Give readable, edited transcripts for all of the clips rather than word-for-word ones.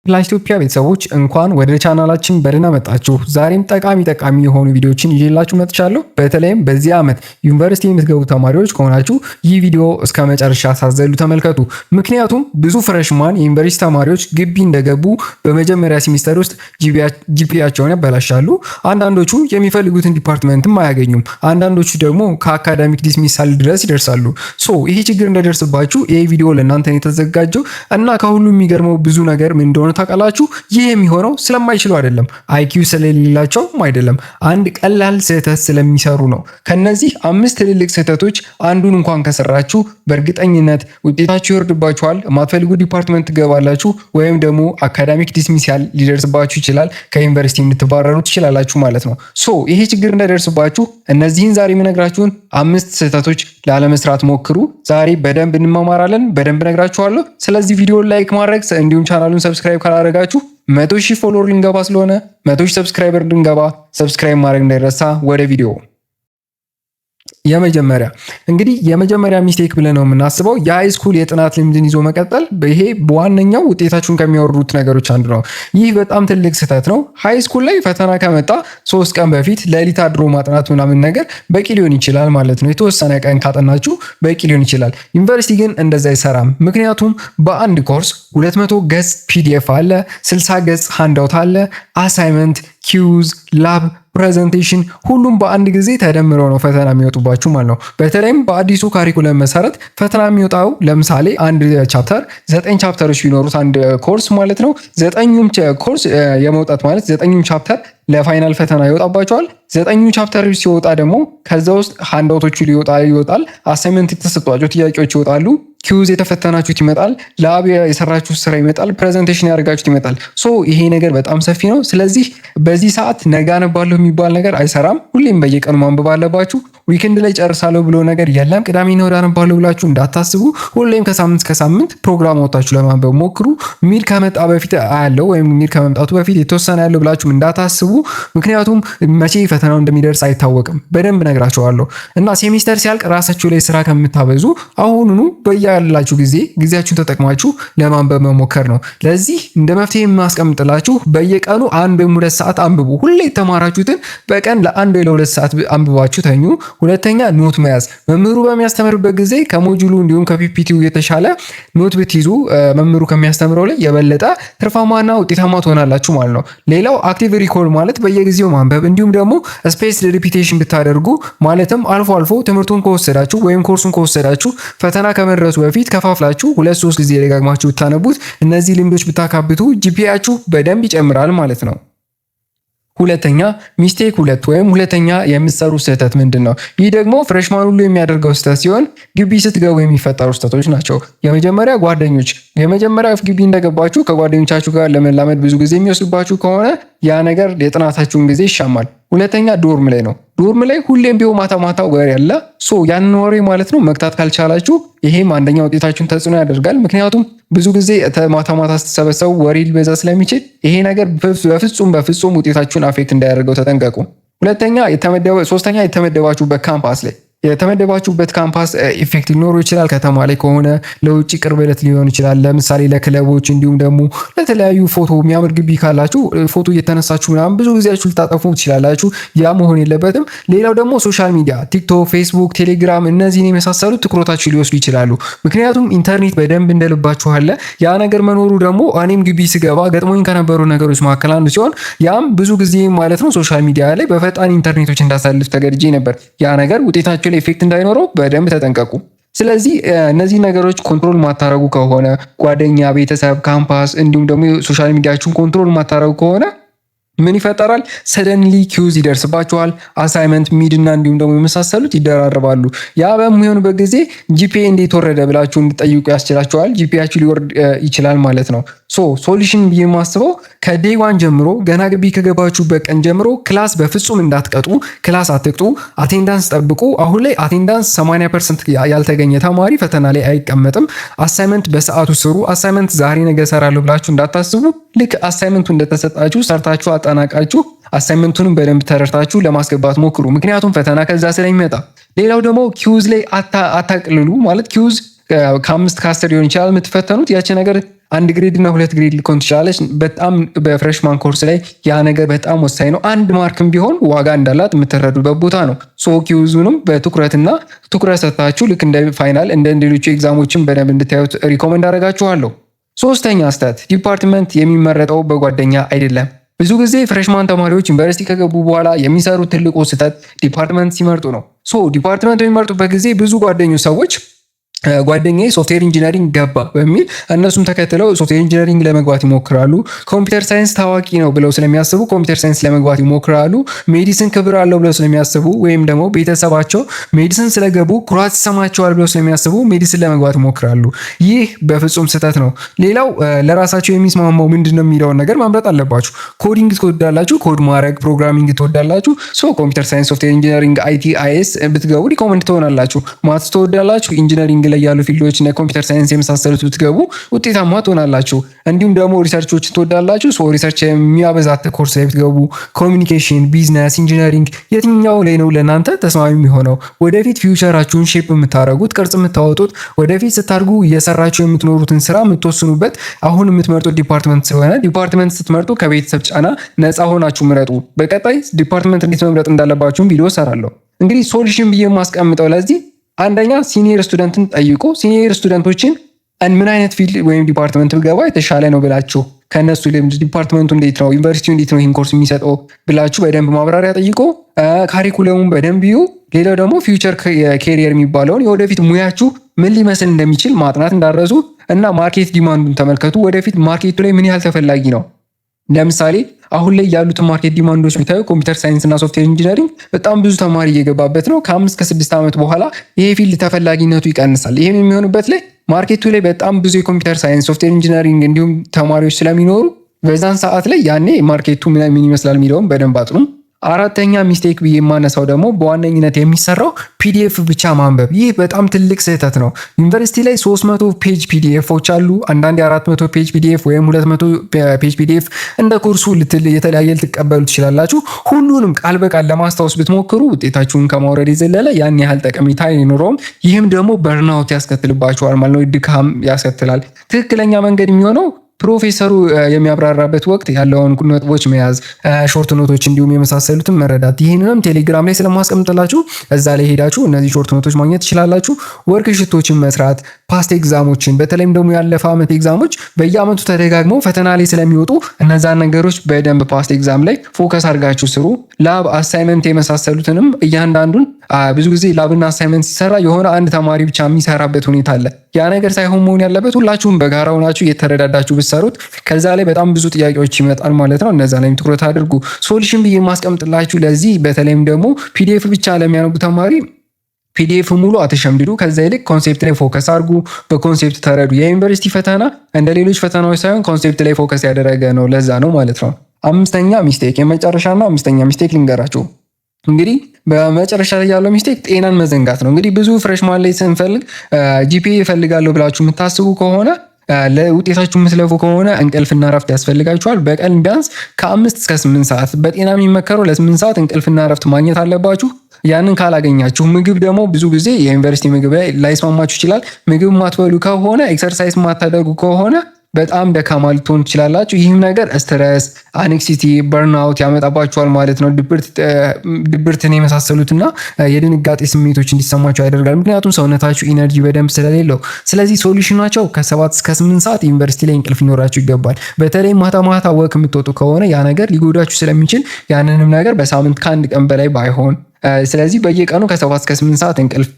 ክላሽ ኢትዮጵያ ቤተሰቦች እንኳን ወደ ቻናላችን በደህና መጣችሁ። ዛሬም ጠቃሚ የሆኑ ቪዲዮዎችን ይዤላችሁ መጥቻለሁ። በተለይም በዚህ ዓመት ዩኒቨርሲቲ የምትገቡ ተማሪዎች ከሆናችሁ ይህ ቪዲዮ እስከ መጨረሻ ሳዘሉ ተመልከቱ። ምክንያቱም ብዙ ፍሬሽማን የዩኒቨርሲቲ ተማሪዎች ግቢ እንደገቡ በመጀመሪያ ሴሚስተር ውስጥ ጂፒያቸውን ያበላሻሉ። አንዳንዶቹ የሚፈልጉትን ዲፓርትመንትም አያገኙም። አንዳንዶቹ ደግሞ ከአካዳሚክ ዲስሚሳል ድረስ ይደርሳሉ። ይሄ ችግር እንዳይደርስባችሁ ይሄ ቪዲዮ ለእናንተ ነው የተዘጋጀው እና ከሁሉ የሚገርመው ብዙ ነገር ምን እንደሆነ ታውቃላችሁ? ይህ የሚሆነው ስለማይችሉ አይደለም፣ አይኪው ስለሌላቸውም አይደለም፣ አንድ ቀላል ስህተት ስለሚሰሩ ነው። ከነዚህ 5 ትልልቅ ስህተቶች አንዱን እንኳን ከሰራችሁ በእርግጠኝነት ውጤታችሁ ይወርድባችኋል፣ የማትፈልጉ ዲፓርትመንት ትገባላችሁ፣ ወይም ደግሞ አካዳሚክ ዲስሚሳል ሊደርስባችሁ ይችላል፣ ከዩኒቨርሲቲ እንድትባረሩ ትችላላችሁ ማለት ነው። ይሄ ችግር እንዳይደርስባችሁ እነዚህን ዛሬ የምነግራችሁን 5 ስህተቶች ላለመስራት ሞክሩ። ዛሬ በደንብ እንማማራለን፣ በደንብ እነግራችኋለሁ። ስለዚህ ቪዲዮ ላይክ ማድረግ እንዲሁም ቻናሉን ሰብስክራይብ ካላደረጋችሁ 100,000 ፎሎወር ልንገባ ስለሆነ 100,000 ሰብስክራይበር ልንገባ ሰብስክራይብ ማድረግ እንዳይረሳ። ወደ ቪዲዮ የመጀመሪያ ሚስቴክ ብለን ነው የምናስበው የሃይ ስኩል የጥናት ልምድን ይዞ መቀጠል። ይሄ በዋነኛው ውጤታችሁን ከሚያወርዱት ነገሮች አንዱ ነው። ይህ በጣም ትልቅ ስህተት ነው። ሃይ ስኩል ላይ ፈተና ከመጣ 3 ቀን በፊት ሌሊት አድሮ ማጥናት ምናምን ነገር በቂ ሊሆን ይችላል ማለት ነው። የተወሰነ ቀን ካጠናችሁ በቂ ሊሆን ይችላል። ዩኒቨርሲቲ ግን እንደዛ አይሰራም። ምክንያቱም በአንድ ኮርስ 200 ገጽ ፒዲኤፍ አለ፣ 60 ገጽ ሃንዳውት አለ፣ አሳይመንት፣ ኪውዝ፣ ላብ፣ ፕሬዘንቴሽን ሁሉም በአንድ ጊዜ ተደምረው ነው ፈተና የሚወጡባችሁ ማለት ነው። በተለይም በአዲሱ ካሪኩለም መሰረት ፈተና የሚወጣው ለምሳሌ አንድ ቻፕተር 9 ቻፕተሮች ቢኖሩት አንድ ኮርስ ማለት ነው። 9ኙም ኮርስ የመውጣት ማለት 9ኙም ቻፕተር ለፋይናል ፈተና ይወጣባቸዋል። 9ኙ ቻፕተሮች ሲወጣ ደግሞ ከዛ ውስጥ ሃንዳውቶቹ ይወጣል፣ አሳይመንት የተሰጧቸው ጥያቄዎች ይወጣሉ፣ ኪውዝ የተፈተናችሁት ይመጣል፣ ላብ የሰራችሁት ስራ ይመጣል፣ ፕሬዘንቴሽን ያደርጋችሁት ይመጣል። ይሄ ነገር በጣም ሰፊ ነው። ስለዚህ በዚህ ሰዓት ነገ አነባለሁ የሚባል ነገር አይሰራም። ሁሌም በየቀኑ ማንበብ አለባችሁ። ዊኬንድ ላይ ጨርሳለሁ ብሎ ነገር የለም። ቅዳሜና እሑድ አነባለሁ ብላችሁ እንዳታስቡ። ሁሌም ከሳምንት እስከ ሳምንት ፕሮግራም ወጣችሁ ለማንበብ ሞክሩ። ሚድ ከመጣ በፊት አያለው ወይም ሚድ ከመምጣቱ በፊት የተወሰነ ያለው ብላችሁ እንዳታስቡ። ምክንያቱም መቼ ፈተናው እንደሚደርስ አይታወቅም። በደንብ ነግራችኋለሁ እና ሴሚስተር ሲያልቅ ራሳችሁ ላይ ስራ ከምታበዙ አሁኑኑ በያላችሁ ጊዜያችሁን ተጠቅማችሁ ለማንበብ መሞከር ነው። ለዚህ እንደ መፍትሄ የማስቀምጥላችሁ በየቀኑ 1 ወይም 2 ሰዓት አንብቡ። ሁሌ የተማራችሁትን በቀን ለ1 ወይ ለ2 ሰዓት አንብባችሁ ተኙ። ሁለተኛ ኖት መያዝ። መምህሩ በሚያስተምርበት ጊዜ ከሞጁሉ እንዲሁም ከፒፒቲው የተሻለ ኖት ብትይዙ መምህሩ ከሚያስተምረው ላይ የበለጠ ትርፋማና ውጤታማ ትሆናላችሁ ማለት ነው። ሌላው አክቲቭ ሪኮል ማለት በየጊዜው ማንበብ እንዲሁም ደግሞ ስፔስ ሪፒቴሽን ብታደርጉ ማለትም አልፎ አልፎ ትምህርቱን ከወሰዳችሁ ወይም ኮርሱን ከወሰዳችሁ ፈተና ከመድረሱ በፊት ከፋፍላችሁ 2-3 ጊዜ ደጋግማችሁ ብታነቡት እነዚህ ልምዶች ብታካብቱ ጂፒኤያችሁ በደንብ ይጨምራል ማለት ነው። ሁለተኛ ሚስቴክ 2 ወይም ሁለተኛ የምትሰሩ ስህተት ምንድን ነው? ይህ ደግሞ ፍሬሽማን ሁሉ የሚያደርገው ስህተት ሲሆን ግቢ ስትገቡ የሚፈጠሩ ስህተቶች ናቸው። የመጀመሪያ ጓደኞች፣ የመጀመሪያ ግቢ እንደገባችሁ ከጓደኞቻችሁ ጋር ለመላመድ ብዙ ጊዜ የሚወስድባችሁ ከሆነ ያ ነገር የጥናታችሁን ጊዜ ይሻማል። ሁለተኛ ዶርም ላይ ነው። ዶርም ላይ ሁሌም ቢሆን ማታ ወሬ ያለ ያንን ወሬ ማለት ነው መግታት ካልቻላችሁ ይሄም አንደኛ ውጤታችሁን ተጽዕኖ ያደርጋል። ምክንያቱም ብዙ ጊዜ ማታ ስትሰበሰቡ ወሬ ሊበዛ ስለሚችል ይሄ ነገር በፍጹም ውጤታችሁን አፌክት እንዳያደርገው ተጠንቀቁ። ሶስተኛ የተመደባችሁበት ካምፓስ ላይ የተመደባችሁበት ካምፓስ ኢፌክት ሊኖሩ ይችላል። ከተማ ላይ ከሆነ ለውጭ ቅርበት ሊሆን ይችላል። ለምሳሌ ለክለቦች እንዲሁም ደግሞ ለተለያዩ ፎቶ የሚያምር ግቢ ካላችሁ ፎቶ እየተነሳችሁ ምናምን ብዙ ጊዜያችሁ ልታጠፉ ትችላላችሁ። ያ መሆን የለበትም። ሌላው ደግሞ ሶሻል ሚዲያ ቲክቶክ፣ ፌስቡክ፣ ቴሌግራም እነዚህን የመሳሰሉት ትኩረታችሁ ሊወስዱ ይችላሉ። ምክንያቱም ኢንተርኔት በደንብ እንደልባችሁ አለ። ያ ነገር መኖሩ ደግሞ እኔም ግቢ ስገባ ገጥሞኝ ከነበሩ ነገሮች መካከል አንዱ ሲሆን ያም ብዙ ጊዜ ማለት ነው ሶሻል ሚዲያ ላይ በፈጣን ኢንተርኔቶች እንዳሳልፍ ተገድጄ ነበር። ያ ነገር ውጤታችሁ ላይ ኢፌክት እንዳይኖረው በደንብ ተጠንቀቁ። ስለዚህ እነዚህ ነገሮች ኮንትሮል ማታረጉ ከሆነ ጓደኛ፣ ቤተሰብ፣ ካምፓስ እንዲሁም ደግሞ ሶሻል ሚዲያችሁን ኮንትሮል ማታረጉ ከሆነ ምን ይፈጠራል? ሰደንሊ ኪውዝ ይደርስባችኋል። አሳይመንት፣ ሚድ እና እንዲሁም ደግሞ የመሳሰሉት ይደራረባሉ። ያ በሚሆንበት ጊዜ ጂፒኤ እንዴት ወረደ ብላችሁ እንድጠይቁ ያስችላችኋል። ጂፒኤያችሁ ሊወርድ ይችላል ማለት ነው። ሶሉሽን ብዬ የማስበው ከዴይ 1 ጀምሮ ገና ግቢ ከገባችሁበት ቀን ጀምሮ ክላስ በፍጹም እንዳትቀጡ፣ ክላስ አትቅጡ፣ አቴንዳንስ ጠብቁ። አሁን ላይ አቴንዳንስ 80% ያልተገኘ ተማሪ ፈተና ላይ አይቀመጥም። አሳይመንት በሰዓቱ ስሩ። አሳይመንት ዛሬ ነገ እሰራለሁ ብላችሁ እንዳታስቡ። ልክ አሳይመንቱ እንደተሰጣችሁ ሰርታችሁ አጠናቃችሁ አሳይመንቱንም በደንብ ተረድታችሁ ለማስገባት ሞክሩ። ምክንያቱም ፈተና ከዛ ስለሚመጣ። ሌላው ደግሞ ኪውዝ ላይ አታቅልሉ። ማለት ኪውዝ ከ5 ከ10 ሊሆን ይችላል የምትፈተኑት። ያቺ ነገር አንድ ግሬድ እና 2 ግሬድ ልኮን ትችላለች። በጣም በፍሬሽማን ኮርስ ላይ ያ ነገር በጣም ወሳኝ ነው። አንድ ማርክም ቢሆን ዋጋ እንዳላት የምትረዱበት ቦታ ነው። ሶ ኪውዙንም በትኩረትና ትኩረት ሰጥታችሁ ልክ እንደ ፋይናል እንደ ሌሎቹ ኤግዛሞችን በደንብ እንድታዩት ሪኮመንድ አደርጋችኋለሁ። ሶስተኛ ስህተት፣ ዲፓርትመንት የሚመረጠው በጓደኛ አይደለም። ብዙ ጊዜ ፍሬሽማን ተማሪዎች ዩኒቨርሲቲ ከገቡ በኋላ የሚሰሩት ትልቁ ስህተት ዲፓርትመንት ሲመርጡ ነው። ሶ ዲፓርትመንት በሚመርጡበት ጊዜ ብዙ ጓደኞች ሰዎች ጓደኛዬ ሶፍትዌር ኢንጂነሪንግ ገባ በሚል እነሱም ተከትለው ሶፍትዌር ኢንጂነሪንግ ለመግባት ይሞክራሉ። ኮምፒውተር ሳይንስ ታዋቂ ነው ብለው ስለሚያስቡ ኮምፒውተር ሳይንስ ለመግባት ይሞክራሉ። ሜዲሲን ክብር አለው ብለው ስለሚያስቡ ወይም ደግሞ ቤተሰባቸው ሜዲሲን ስለገቡ ኩራት ይሰማቸዋል ብለው ስለሚያስቡ ሜዲሲን ለመግባት ይሞክራሉ። ይህ በፍጹም ስህተት ነው። ሌላው ለራሳቸው የሚስማማው ምንድነው የሚለውን ነገር ማምረጥ አለባችሁ። ኮዲንግ ትወዳላችሁ፣ ኮድ ማድረግ ፕሮግራሚንግ ትወዳላችሁ፣ ኮምፒውተር ሳይንስ ሶፍትዌር ኢንጂነሪንግ አይቲ አይኤስ ብትገቡ ሪኮመንድ ትሆናላችሁ። ማትስ ትወዳላችሁ፣ ኢንጂነሪንግ ላይ ያሉ ፊልዶች እና ኮምፒውተር ሳይንስ የመሳሰሉት ብትገቡ ውጤታማ ትሆናላችሁ። እንዲሁም ደግሞ ሪሰርቾችን ትወዳላችሁ፣ ሪሰርች የሚያበዛት ኮርስ ላይ ብትገቡ ኮሚኒኬሽን፣ ቢዝነስ፣ ኢንጂነሪንግ የትኛው ላይ ነው ለእናንተ ተስማሚ የሚሆነው? ወደፊት ፊውቸራችሁን ሼፕ የምታደርጉት ቅርጽ የምታወጡት ወደፊት ስታድጉ እየሰራችሁ የምትኖሩትን ስራ የምትወስኑበት አሁን የምትመርጡት ዲፓርትመንት ስለሆነ ዲፓርትመንት ስትመርጡ ከቤተሰብ ጫና ነፃ ሆናችሁ ምረጡ። በቀጣይ ዲፓርትመንት እንዴት መምረጥ እንዳለባችሁም ቪዲዮ እሰራለሁ። እንግዲህ ሶሉሽን ብዬ የማስቀምጠው ለዚህ አንደኛ ሲኒየር ስቱደንትን ጠይቁ። ሲኒየር ስቱደንቶችን ምን አይነት ፊልድ ወይም ዲፓርትመንት ብገባ የተሻለ ነው ብላችሁ ከነሱ ልምድ ዲፓርትመንቱ እንዴት ነው፣ ዩኒቨርሲቲው እንዴት ነው ይህን ኮርስ የሚሰጠው ብላችሁ በደንብ ማብራሪያ ጠይቁ። ካሪኩለሙን በደንብ ይዩ። ሌላው ደግሞ ፊውቸር ኬሪየር የሚባለውን የወደፊት ሙያችሁ ምን ሊመስል እንደሚችል ማጥናት እንዳረሱ እና ማርኬት ዲማንዱን ተመልከቱ። ወደፊት ማርኬቱ ላይ ምን ያህል ተፈላጊ ነው። ለምሳሌ አሁን ላይ ያሉትን ማርኬት ዲማንዶች ቢታዩ ኮምፒውተር ሳይንስ እና ሶፍትዌር ኢንጂነሪንግ በጣም ብዙ ተማሪ እየገባበት ነው። ከ5 እስከ 6 ዓመት በኋላ ይሄ ፊልድ ተፈላጊነቱ ይቀንሳል። ይሄም የሚሆንበት ላይ ማርኬቱ ላይ በጣም ብዙ የኮምፒውተር ሳይንስ ሶፍትዌር ኢንጂነሪንግ እንዲሁም ተማሪዎች ስለሚኖሩ በዛን ሰዓት ላይ ያኔ ማርኬቱ ምን ይመስላል የሚለውን በደንብ አጥኑ። አራተኛ ሚስቴክ ብዬ የማነሳው ደግሞ በዋነኝነት የሚሰራው ፒዲኤፍ ብቻ ማንበብ። ይህ በጣም ትልቅ ስህተት ነው። ዩኒቨርሲቲ ላይ 300 ፔጅ ፒዲኤፎች አሉ። አንዳንድ 400 ፔጅ ፒዲኤፍ ወይም 200 ፔጅ ፒዲኤፍ እንደ ኮርሱ የተለያየ ልትቀበሉ ትችላላችሁ። ሁሉንም ቃል በቃል ለማስታወስ ብትሞክሩ ውጤታችሁን ከማውረድ የዘለለ ያን ያህል ጠቀሜታ አይኖረውም። ይህም ደግሞ በርናውት ያስከትልባችኋል ማለት ነው። ድካም ያስከትላል። ትክክለኛ መንገድ የሚሆነው ፕሮፌሰሩ የሚያብራራበት ወቅት ያለውን ነጥቦች መያዝ፣ ሾርት ኖቶች እንዲሁም የመሳሰሉትን መረዳት። ይህንንም ቴሌግራም ላይ ስለማስቀምጥላችሁ እዛ ላይ ሄዳችሁ እነዚህ ሾርት ኖቶች ማግኘት ትችላላችሁ። ወርክ ሽቶችን መስራት፣ ፓስት ኤግዛሞችን በተለይም ደግሞ ያለፈ ዓመት ኤግዛሞች በየዓመቱ ተደጋግመው ፈተና ላይ ስለሚወጡ እነዛን ነገሮች በደንብ ፓስት ኤግዛም ላይ ፎከስ አድርጋችሁ ስሩ። ላብ፣ አሳይመንት የመሳሰሉትንም እያንዳንዱን ብዙ ጊዜ ላብና አሳይመንት ሲሰራ የሆነ አንድ ተማሪ ብቻ የሚሰራበት ሁኔታ አለ። ያ ነገር ሳይሆን መሆን ያለበት ሁላችሁም በጋራ ሆናችሁ እየተረዳዳችሁ ብትሰሩት ከዛ ላይ በጣም ብዙ ጥያቄዎች ይመጣል ማለት ነው። እነዛ ላይም ትኩረት አድርጉ። ሶሉሽን ብዬ የማስቀምጥላችሁ ለዚህ በተለይም ደግሞ ፒዲኤፍ ብቻ ለሚያነቡ ተማሪ ፒዲኤፍ ሙሉ አትሸምድዱ። ከዛ ይልቅ ኮንሴፕት ላይ ፎከስ አድርጉ። በኮንሴፕት ተረዱ። የዩኒቨርሲቲ ፈተና እንደ ሌሎች ፈተናዎች ሳይሆን ኮንሴፕት ላይ ፎከስ ያደረገ ነው። ለዛ ነው ማለት ነው። አምስተኛ ሚስቴክ፣ የመጨረሻና አምስተኛ ሚስቴክ ልንገራችሁ። እንግዲህ በመጨረሻ ላይ ያለው ሚስቴክ ጤናን መዘንጋት ነው። እንግዲህ ብዙ ፍሬሽማን ላይ ስንፈልግ ጂፒኤ እፈልጋለሁ ብላችሁ የምታስቡ ከሆነ ለውጤታችሁ የምትለፉ ከሆነ እንቅልፍና ረፍት ያስፈልጋችኋል። በቀን ቢያንስ ከ5 እስከ 8 ሰዓት፣ በጤና የሚመከረው ለ8 ሰዓት እንቅልፍና ረፍት ማግኘት አለባችሁ። ያንን ካላገኛችሁ ምግብ ደግሞ ብዙ ጊዜ የዩኒቨርሲቲ ምግብ ላይ ላይስማማችሁ ይችላል። ምግብ ማትበሉ ከሆነ ኤክሰርሳይዝ ማታደርጉ ከሆነ በጣም ደካማ ልትሆኑ ትችላላችሁ። ይህም ነገር ስትረስ፣ አኔክሲቲ፣ በርናውት ያመጣባችኋል ማለት ነው። ድብርትን የመሳሰሉትና የድንጋጤ ስሜቶች እንዲሰማቸው ያደርጋል። ምክንያቱም ሰውነታችሁ ኢነርጂ በደንብ ስለሌለው። ስለዚህ ሶሉሽናቸው ከ7 እስከ 8 ሰዓት ዩኒቨርሲቲ ላይ እንቅልፍ ሊኖራችሁ ይገባል። በተለይ ማታ ማታ ወክ የምትወጡ ከሆነ ያ ነገር ሊጎዳችሁ ስለሚችል ያንንም ነገር በሳምንት ከአንድ ቀን በላይ ባይሆን፣ ስለዚህ በየቀኑ ከ7 እስከ 8 ሰዓት እንቅልፍ።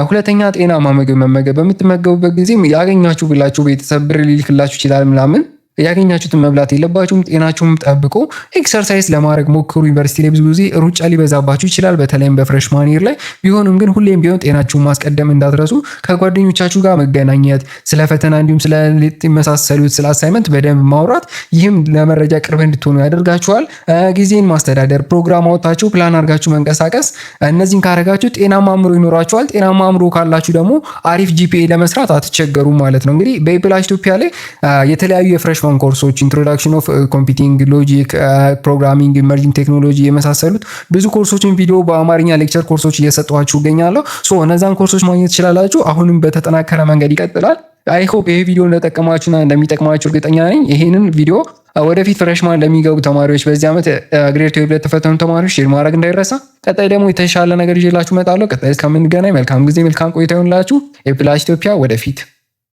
ሁለተኛ ጤናማ ምግብ መመገብ። በምትመገቡበት ጊዜ ያገኛችሁ ብላችሁ ቤተሰብ ብር ሊልክላችሁ ይችላል ምናምን ያገኛችሁትን መብላት የለባችሁም። ጤናችሁም ጠብቆ ኤክሰርሳይዝ ለማድረግ ሞክሩ። ዩኒቨርሲቲ ላይ ብዙ ጊዜ ሩጫ ሊበዛባችሁ ይችላል፣ በተለይም በፍሬሽማን ይር ላይ። ቢሆንም ግን ሁሌም ቢሆን ጤናችሁን ማስቀደም እንዳትረሱ። ከጓደኞቻችሁ ጋር መገናኘት፣ ስለ ፈተና እንዲሁም ስለ መሳሰሉት ስለ አሳይመንት በደንብ ማውራት፣ ይህም ለመረጃ ቅርብ እንድትሆኑ ያደርጋችኋል። ጊዜን ማስተዳደር፣ ፕሮግራም አውጣችሁ ፕላን አድርጋችሁ መንቀሳቀስ። እነዚህን ካረጋችሁ ጤናማ አእምሮ ይኖራችኋል። ጤናማ አእምሮ ካላችሁ ደግሞ አሪፍ ጂፒኤ ለመስራት አትቸገሩም ማለት ነው። እንግዲህ በኢፕላስ ኢትዮጵያ ላይ የተለያዩ የፍሬሽማን ኮርሶች ኢንትሮዳክሽን ኦፍ ኮምፒውቲንግ፣ ሎጂክ፣ ፕሮግራሚንግ፣ ኢመርጂንግ ቴክኖሎጂ የመሳሰሉት ብዙ ኮርሶችን ቪዲዮ በአማርኛ ሌክቸር ኮርሶች እየሰጠኋችሁ እገኛለሁ። እነዛን ኮርሶች ማግኘት ትችላላችሁ። አሁንም በተጠናከረ መንገድ ይቀጥላል። አይ ሆፕ ይሄ ቪዲዮ እንደጠቀማችሁና እንደሚጠቅማችሁ እርግጠኛ ነኝ። ይሄንን ቪዲዮ ወደፊት ፍሬሽማን ለሚገቡ ተማሪዎች፣ በዚህ ዓመት ግሬድ 12 ለተፈተኑ ተማሪዎች ሼር ማድረግ እንዳይረሳ። ቀጣይ ደግሞ የተሻለ ነገር ይዤላችሁ እመጣለሁ። ቀጣይ እስከምንገናኝ መልካም ጊዜ፣ መልካም ቆይታ ይሁንላችሁ። ኤፕላስ ኢትዮጵያ ወደፊት